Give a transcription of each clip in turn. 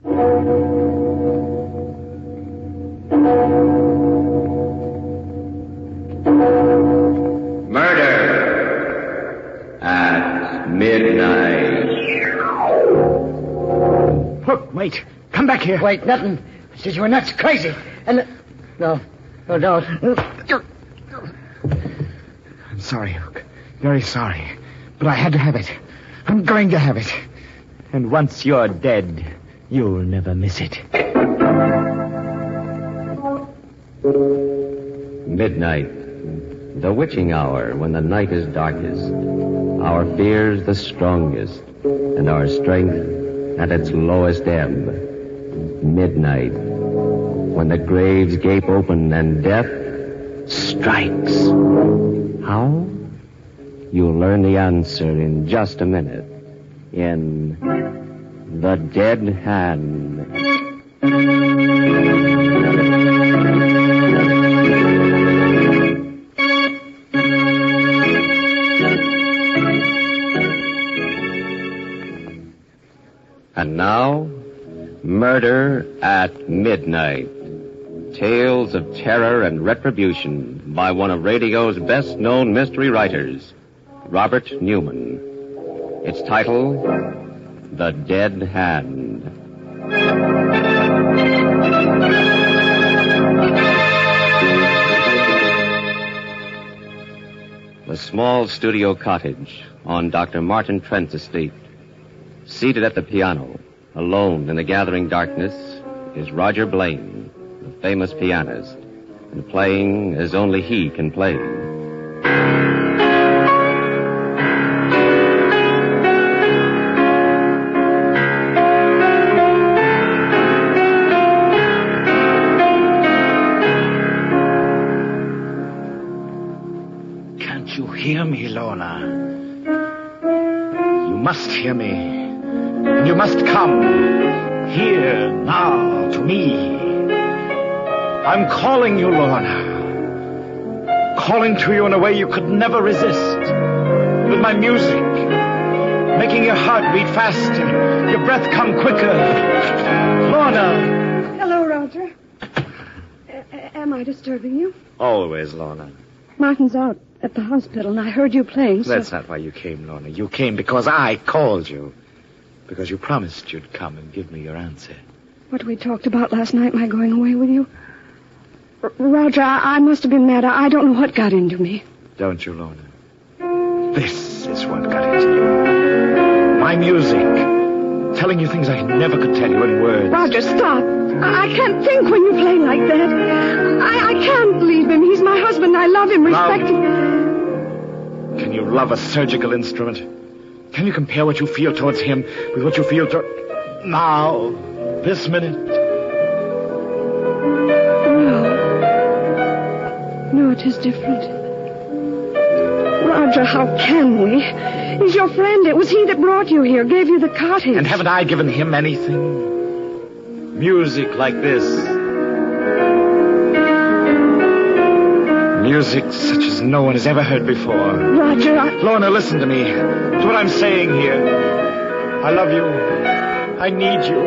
Murder at midnight. Look, wait. Come back here. Wait, nothing. Says you were nuts, crazy. And... No, don't. I'm sorry, Hook. Very sorry. But I had to have it. I'm going to have it. And once you're dead, you'll never miss it. Midnight. The witching hour when the night is darkest. Our fears the strongest. And our strength at its lowest ebb. Midnight. When the graves gape open and death strikes. How? You'll learn the answer in just a minute. In The Dead Hand. And now, Murder at Midnight. Tales of terror and retribution by one of radio's best-known mystery writers, Robert Newman. Its title, The Dead Hand. The small studio cottage on Dr. Martin Trent's estate. Seated at the piano, alone in the gathering darkness, is Roger Blaine, the famous pianist, and playing as only he can play. Can't you hear me, Lorna? You must hear me. And you must come here now to me. I'm calling you, Lorna. Calling to you in a way you could never resist. With my music, making your heart beat faster, your breath come quicker. Lorna. Hello, Roger. Am I disturbing you? Always, Lorna. Martin's out at the hospital, and I heard you playing, so... That's not why you came, Lorna. You came because I called you. Because you promised you'd come and give me your answer. What we talked about last night, my going away with you? Roger, I must have been mad. I don't know what got into me. Don't you, Lorna? This is what got into you. My music. Telling you things I never could tell you in words. Roger, stop. I can't think when you play like that. I can't leave him. He's my husband. I love him, respect him. Can you love a surgical instrument? Can you compare what you feel towards him with what you feel now, this minute? No, it is different. Roger, how can we? He's your friend. It was he that brought you here, gave you the cottage. And haven't I given him anything? Music like this. Music such as no one has ever heard before. Roger, Lorna, listen to me. To what I'm saying here. I love you. I need you.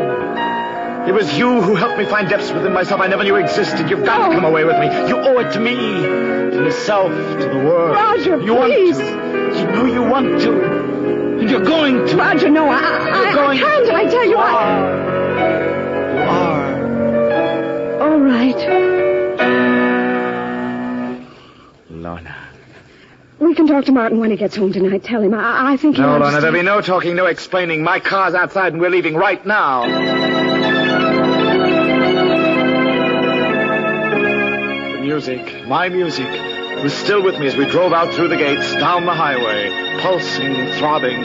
It was you who helped me find depths within myself I never knew existed. You've got to come away with me. You owe it to me. To yourself, to the world. Roger, you please. Want to. You know you want to. And you're going to. Roger, no, I can't. I tell you, You are. All right. Lorna. We can talk to Martin when he gets home tonight. Tell him. I think he'll No, Lorna, understand. there'll be no talking, no explaining. My car's outside and we're leaving right now. The music, my music, was still with me as we drove out through the gates, down the highway, pulsing, throbbing.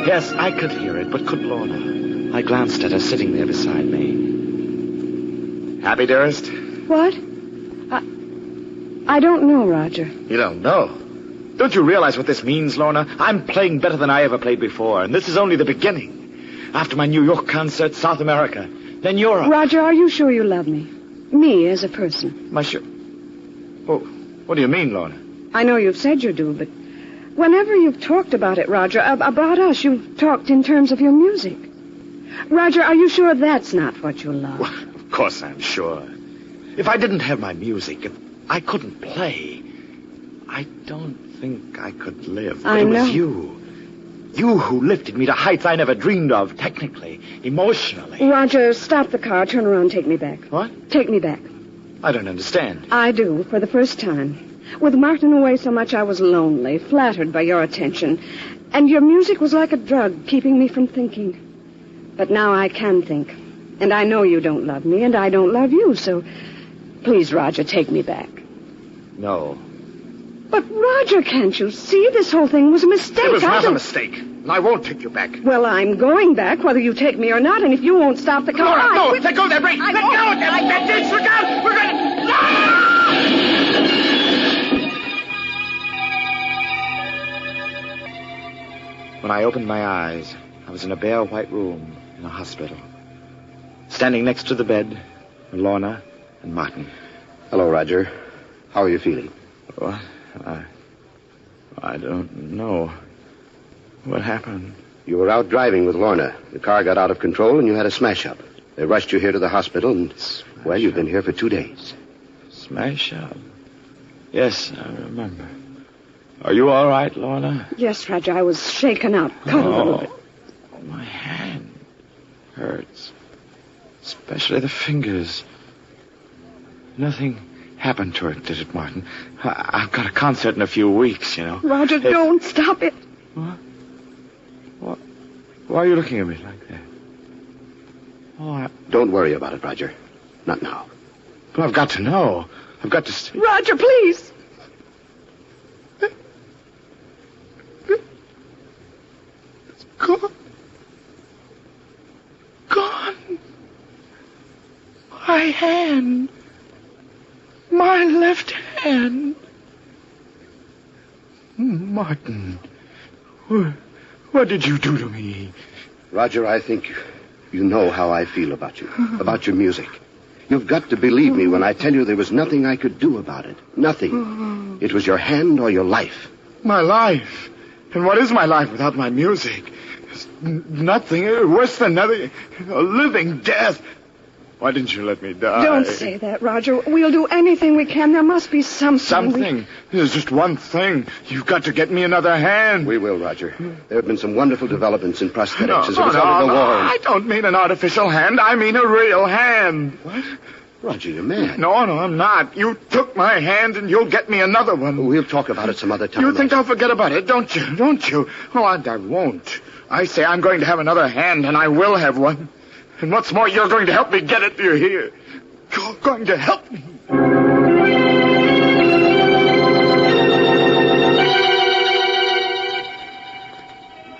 Yes, I could hear it, but could Lorna? I glanced at her sitting there beside me. Happy, dearest? What? I don't know, Roger. You don't know? Don't you realize what this means, Lorna? I'm playing better than I ever played before, and this is only the beginning. After my New York concert, South America, then Europe. Roger, are you sure you love me? Me as a person? Oh, what do you mean, Lorna? I know you've said you do, but whenever you've talked about it, Roger, about us, you've talked in terms of your music. Roger, are you sure that's not what you love? Well, of course I'm sure. If I didn't have my music, if I couldn't play, I don't think I could live. But it was you. You who lifted me to heights I never dreamed of, technically, emotionally. Roger, stop the car. Turn around. Take me back. What? Take me back. I don't understand. I do, for the first time. With Martin away so much, I was lonely, flattered by your attention. And your music was like a drug, keeping me from thinking. But now I can think. And I know you don't love me, and I don't love you, so please, Roger, take me back. No. But, Roger, can't you see? This whole thing was a mistake. It was not a mistake. And I won't take you back. Well, I'm going back, whether you take me or not, and if you won't stop the car... Laura, no! Let go of that brake! Let go of that brake! Look out! We're going to... When I opened my eyes, I was in a bare white room in a hospital. Standing next to the bed were Lorna and Martin. Hello, Roger. How are you feeling? What? I don't know. What happened? You were out driving with Lorna. The car got out of control and you had a smash-up. They rushed you here to the hospital and, well, you've been here for 2 days. Smash-up? Yes, I remember. Are you all right, Lorna? Yes, Roger, I was shaken up, cut a little bit. My hand hurts. Especially the fingers. Nothing happened to it, did it, Martin? I've got a concert in a few weeks, you know. Roger, don't stop it. What? Why are you looking at me like that? Oh, Don't worry about it, Roger. Not now. But I've got to know. I've got to see. Roger, please. It's gone. Gone. My hand. My left hand. Martin. What did you do to me? Roger, I think you know how I feel about you, about your music. You've got to believe me when I tell you there was nothing I could do about it. Nothing. It was your hand or your life. My life? And what is my life without my music? It's nothing. Worse than nothing. A living death. Why didn't you let me die? Don't say that, Roger. We'll do anything we can. There must be something. Something? There's just one thing. You've got to get me another hand. We will, Roger. There have been some wonderful developments in prosthetics as a result of the war. I don't mean an artificial hand. I mean a real hand. What? Roger, you're mad. No, I'm not. You took my hand and you'll get me another one. We'll talk about it some other time. You think I'll forget about it, don't you? Don't you? Oh, I won't. I say I'm going to have another hand, and I will have one. And what's more, you're going to help me get it, do you hear? You're going to help me.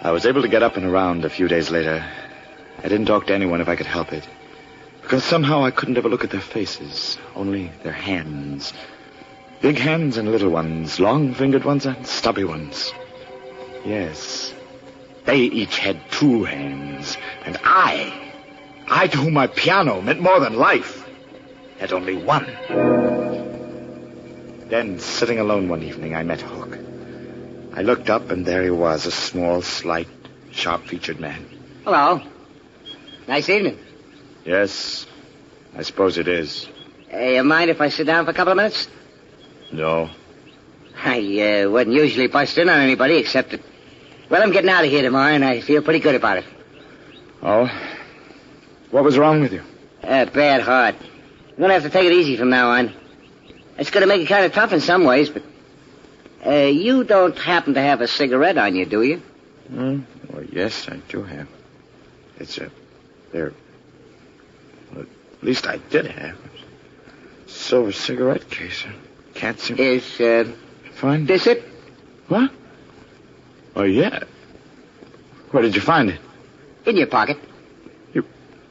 I was able to get up and around a few days later. I didn't talk to anyone if I could help it. Because somehow I couldn't ever look at their faces, only their hands. Big hands and little ones, long-fingered ones and stubby ones. Yes, they each had 2 hands. And I to whom my piano meant more than life, had only 1. Then, sitting alone one evening, I met Hook. I looked up, and there he was, a small, slight, sharp-featured man. Hello. Nice evening. Yes, I suppose it is. You mind if I sit down for a couple of minutes? No. I wouldn't usually bust in on anybody except that... Well, I'm getting out of here tomorrow, and I feel pretty good about it. Oh? What was wrong with you? Bad heart. I'm going to have to take it easy from now on. It's going to make it kind of tough in some ways, but... you don't happen to have a cigarette on you, do you? Well, yes, I do have. It's there... Well, at least I did have. Silver cigarette case. Can't seem... Is, Find this it? What? Oh, yeah. Where did you find it? In your pocket.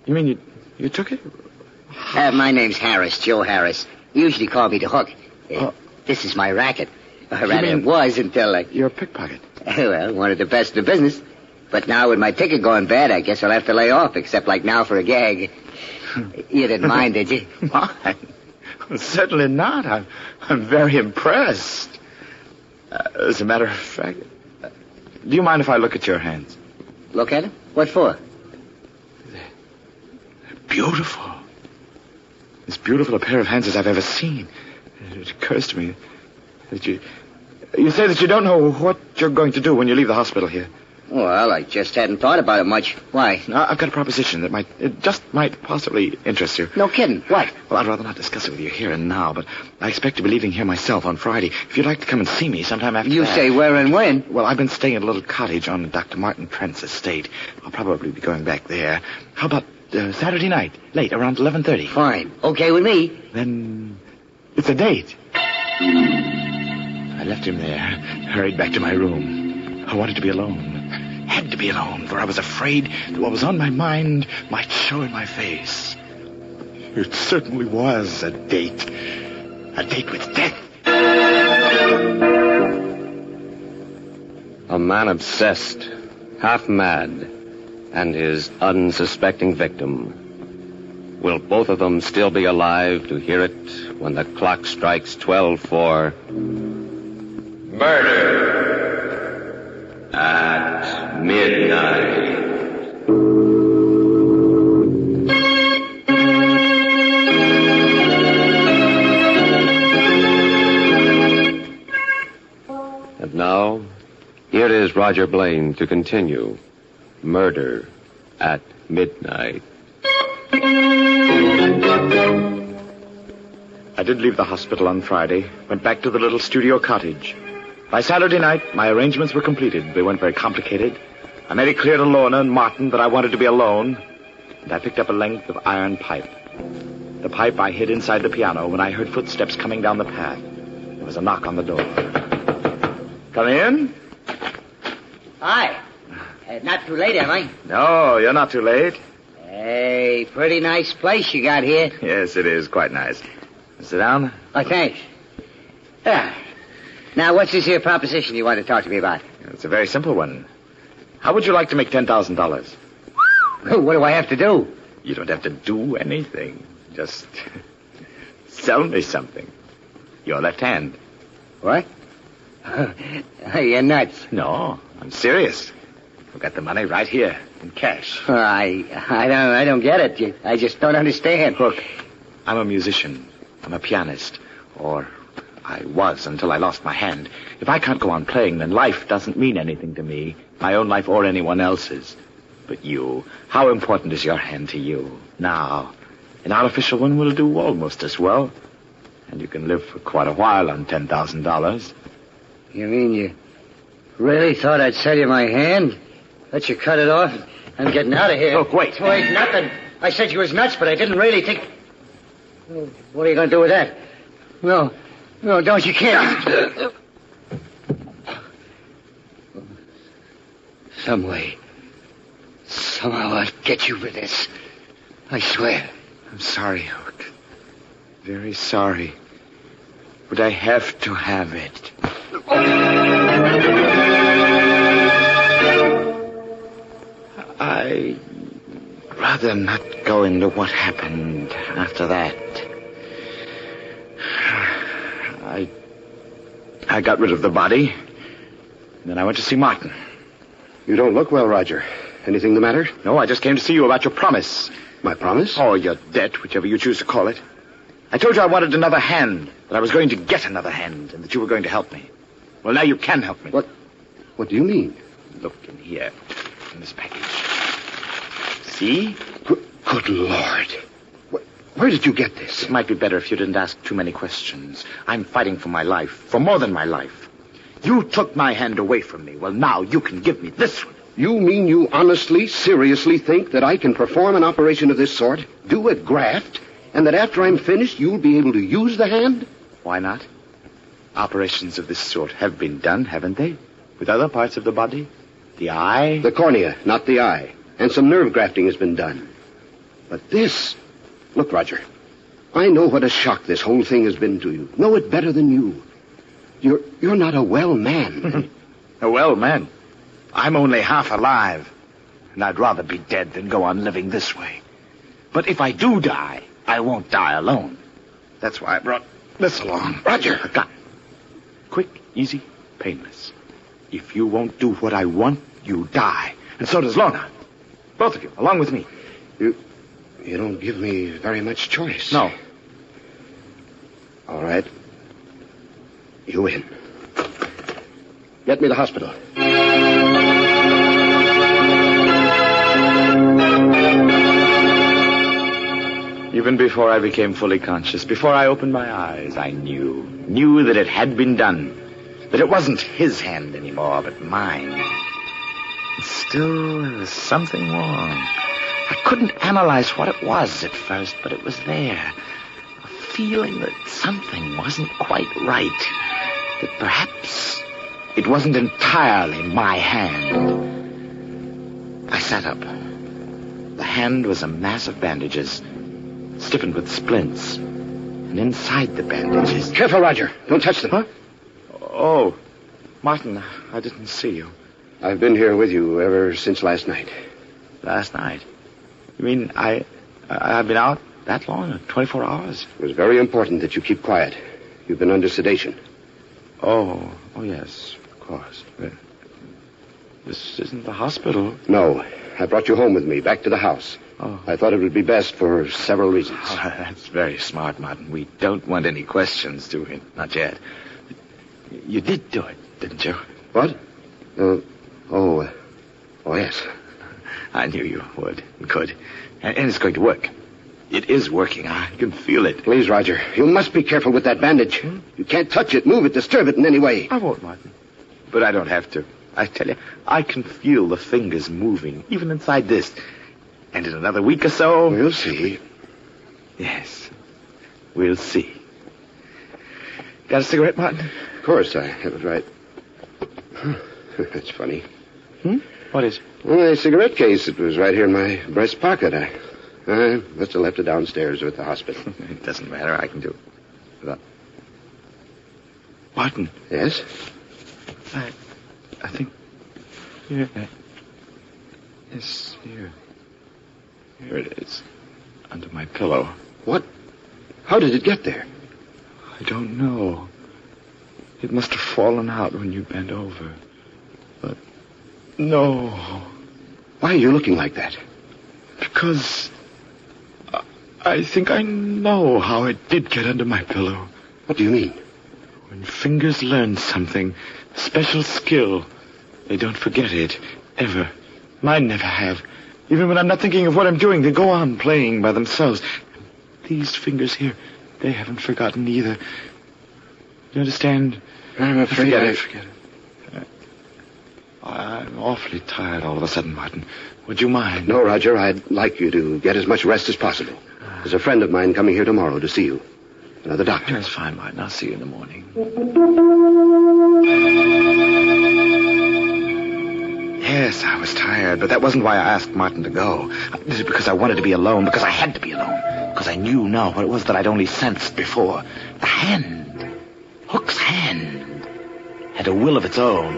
You mean you took it? My name's Harris, Joe Harris. You usually call me the Hook. This is my racket. Or rather, it was until... You're a pickpocket. Well, one of the best in the business. But now with my ticket going bad, I guess I'll have to lay off, except like now for a gag. You didn't mind, did you? Mind? Well, certainly not. I'm very impressed. As a matter of fact, do you mind if I look at your hands? Look at it? What for? beautiful. As beautiful a pair of hands as I've ever seen. It occurs to me that you say that you don't know what you're going to do when you leave the hospital here. Well, I just hadn't thought about it much. Why? Now, I've got a proposition that might possibly interest you. No kidding. What? Well, I'd rather not discuss it with you here and now, but I expect to be leaving here myself on Friday. If you'd like to come and see me sometime after You that. say where and when? Well, I've been staying at a little cottage on Dr. Martin Trent's estate. I'll probably be going back there. How about Saturday night, late, around 11:30? Fine. Okay with me. Then it's a date. I left him there, hurried back to my room. I wanted to be alone. Had to be alone, for I was afraid that what was on my mind might show in my face. It certainly was a date. A date with death. A man obsessed, half mad, and his unsuspecting victim. Will both of them still be alive to hear it when the clock strikes 12 for murder at midnight? And now, here is Roger Blaine to continue Murder at Midnight. I did leave the hospital on Friday, went back to the little studio cottage. By Saturday night, my arrangements were completed. They weren't very complicated. I made it clear to Lorna and Martin that I wanted to be alone, and I picked up a length of iron pipe. The pipe I hid inside the piano when I heard footsteps coming down the path. There was a knock on the door. Come in? Hi. Not too late, am I? No, you're not too late. Hey, pretty nice place you got here. Yes, it is quite nice. Sit down. Oh, thanks. Now, what's this here proposition you want to talk to me about? It's a very simple one. How would you like to make $10,000? What do I have to do? You don't have to do anything. Just sell me something. Your left hand. What? You're nuts. No, I'm serious. I've got the money right here in cash. I don't get it. I just don't understand. Look, I'm a musician. I'm a pianist. Or I was until I lost my hand. If I can't go on playing, then life doesn't mean anything to me. My own life or anyone else's. But you, how important is your hand to you? Now, an artificial one will do almost as well. And you can live for quite a while on $10,000. You mean you really thought I'd sell you my hand? Let you cut it off? I'm getting out of here. Look, wait. Wait, nothing. I said you was nuts, but I didn't really think... What are you going to do with that? No, don't. You can't. Some way. Somehow I'll get you for this. I swear. I'm sorry, Hook. Very sorry. But I have to have it. I'd rather not go into what happened after that. I got rid of the body, and then I went to see Martin. You don't look well, Roger. Anything the matter? No, I just came to see you about your promise. My promise? Or your debt, whichever you choose to call it. I told you I wanted another hand, that I was going to get another hand, and that you were going to help me. Well, now you can help me. What do you mean? Look in here, in this package. See? Good Lord. Where did you get this? It might be better if you didn't ask too many questions. I'm fighting for my life, for more than my life. You took my hand away from me. Well, now you can give me this one. You mean you honestly, seriously think that I can perform an operation of this sort, do a graft, and that after I'm finished, you'll be able to use the hand? Why not? Operations of this sort have been done, haven't they? With other parts of the body? The eye? The cornea, not the eye. And some nerve grafting has been done. But this... Look, Roger, I know what a shock this whole thing has been to you. Know it better than you. You're not a well man. A well man? I'm only half alive. And I'd rather be dead than go on living this way. But if I do die, I won't die alone. That's why I brought this along. Roger! A gun. Quick, easy, painless. If you won't do what I want, you die. And so does Lorna. Both of you, along with me. You don't give me very much choice. No. All right. You win. Get me to the hospital. Even before I became fully conscious, before I opened my eyes, I knew that it had been done. That it wasn't his hand anymore, but mine. And still, there was something wrong. I couldn't analyze what it was at first, but it was there. A feeling that something wasn't quite right. That perhaps it wasn't entirely my hand. I sat up. The hand was a mass of bandages, stiffened with splints. And inside the bandages... Careful, Roger. Don't touch them. Huh? Oh, Martin, I didn't see you. I've been here with you ever since last night. Last night? You mean I've been out that long? 24 hours? It was very important that you keep quiet. You've been under sedation. Oh, yes, of course. This isn't the hospital. No. I brought you home with me, back to the house. Oh. I thought it would be best for several reasons. Oh, that's very smart, Martin. We don't want any questions, do we? Not yet. You did do it, didn't you? What? Yes. I knew you would and could. And it's going to work. It is working. I can feel it. Please, Roger, you must be careful with that bandage. You can't touch it, move it, disturb it in any way. I won't, Martin. But I don't have to. I tell you, I can feel the fingers moving, even inside this. And in another week or so... We'll see. Yes, we'll see. Got a cigarette, Martin? Of course, I have it right. That's funny. What is it? Well, my cigarette case, it was right here in my breast pocket. I must have left it downstairs or at the hospital. It doesn't matter. I can do it. Martin. Yes? I think... Here. Yes, here. Here it is. Under my pillow. What? How did it get there? I don't know. It must have fallen out when you bent over. But... No. Why are you looking like that? Because... I think I know how it did get under my pillow. What do you mean? When fingers learn something, special skill, they don't forget it, ever. Mine never have. Even when I'm not thinking of what I'm doing, they go on playing by themselves. These fingers here, they haven't forgotten either. You understand? I'm afraid Forget it. I'm awfully tired all of a sudden, Martin. Would you mind? No, Roger, I'd like you to get as much rest as possible. There's a friend of mine coming here tomorrow to see you. Another doctor. That's fine, Martin. I'll see you in the morning. Yes, I was tired, but that wasn't why I asked Martin to go. It was because I wanted to be alone, because I had to be alone, because I knew now what it was that I'd only sensed before. The hand, Hook's hand, had a will of its own.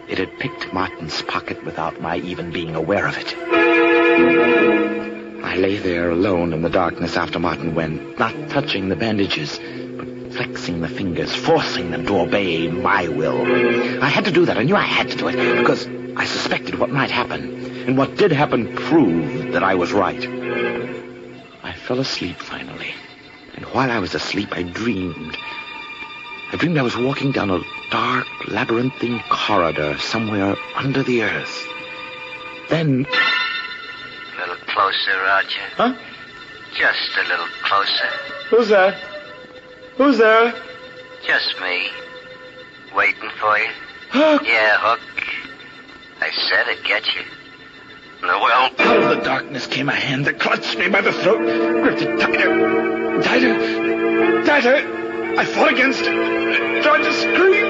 It had picked Martin's pocket without my even being aware of it. I lay there alone in the darkness after Martin went, not touching the bandages, but flexing the fingers, forcing them to obey my will. I had to do that. I knew I had to do it because I suspected what might happen. And what did happen proved that I was right. I fell asleep finally. And while I was asleep, I dreamed. I dreamed I was walking down a dark, labyrinthine corridor somewhere under the earth. Then... A little closer, Roger. Huh? Just a little closer. Who's that? Who's there? Just me. Waiting for you. Hook! Yeah, Hook. I said I'd get you. Well, out of the darkness came a hand that clutched me by the throat, gripped it tighter, tighter, tighter. I fought against it, tried to scream,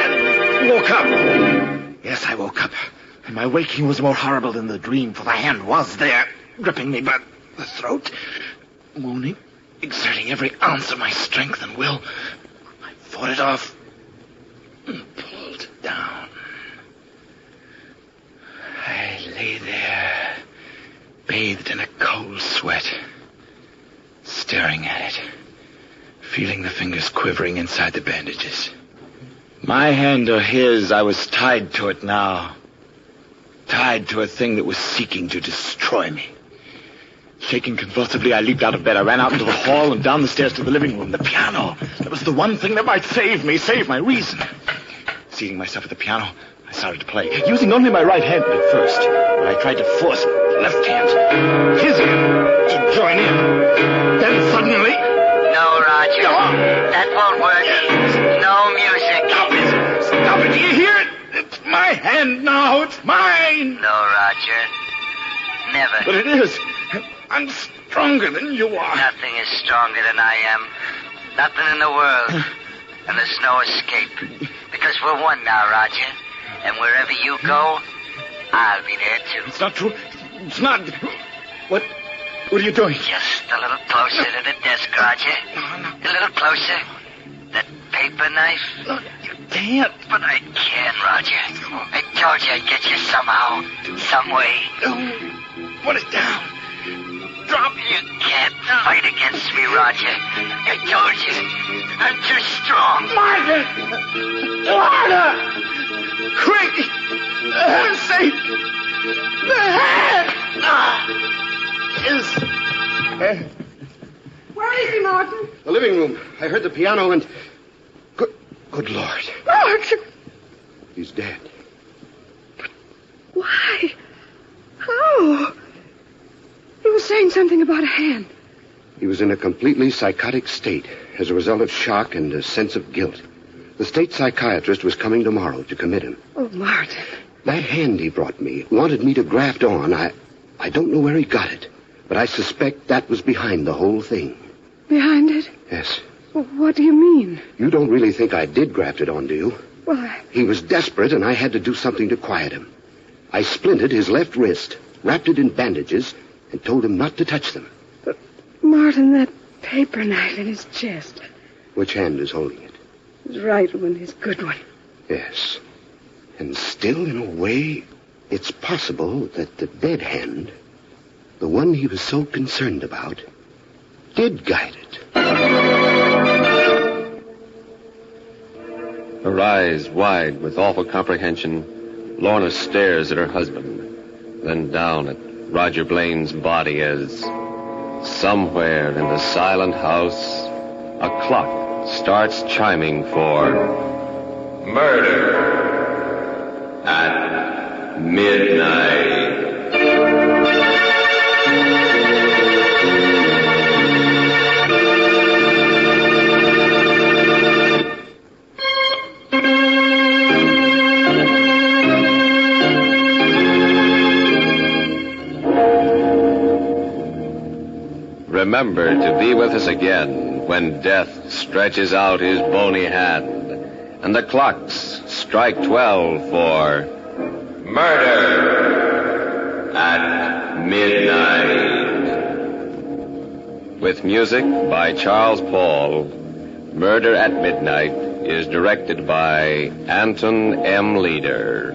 and woke up. Yes, I woke up. And my waking was more horrible than the dream, for the hand was there, gripping me by the throat, moaning, exerting every ounce of my strength and will. I fought it off and pulled it down. I lay there, bathed in a cold sweat, staring at it, feeling the fingers quivering inside the bandages. My hand or his, I was tied to it now. tied to a thing that was seeking to destroy me. Shaking convulsively, I leaped out of bed. I ran out into the hall and down the stairs to the living room. The piano. That was the one thing that might save me, save my reason. Seating myself at the piano, I started to play, using only my right hand at first. But I tried to force the left hand, his hand, to join in. Then suddenly... No, Roger. That won't work. No music. Stop it. Stop it. Do you hear it? It's my hand now. It's mine. No, Roger. Never. But it is. I'm stronger than you are. Nothing is stronger than I am. Nothing in the world. And there's no escape. Because we're one now, Roger. And wherever you go, I'll be there too. It's not true. It's not. What are you doing? Just a little closer to the desk, Roger. A little closer. That paper knife. No, you can't. But I can, Roger. I told you I'd get you somehow. Some way. Put it down. Drop. You can't fight against me, Roger. I told you. I'm too strong. Martha! Martha! Quick! Save the hand! Where is he, Martin? The living room. I heard the piano and... Good Lord. Martin! He's dead. Why? How? He was saying something about a hand. He was in a completely psychotic state as a result of shock and a sense of guilt. The state psychiatrist was coming tomorrow to commit him. Oh, Martin. That hand he brought me wanted me to graft on. I don't know where he got it, but I suspect that was behind the whole thing. Behind it? Yes. Well, what do you mean? You don't really think I did graft it on, do you? Well, He was desperate, and I had to do something to quiet him. I splinted his left wrist, wrapped it in bandages, and told him not to touch them. But, Martin, that paper knife in his chest. Which hand is holding it? His right one, his good one. Yes. And still, in a way, it's possible that the dead hand, the one he was so concerned about, did guide it. Her eyes wide with awful comprehension, Lorna stares at her husband, then down at Roger Blaine's body as somewhere in the silent house, a clock starts chiming for murder at midnight. Remember to be with us again when death stretches out his bony hand and the clocks strike 12 for murder at midnight. With music by Charles Paul, Murder at Midnight is directed by Anton M. Leader.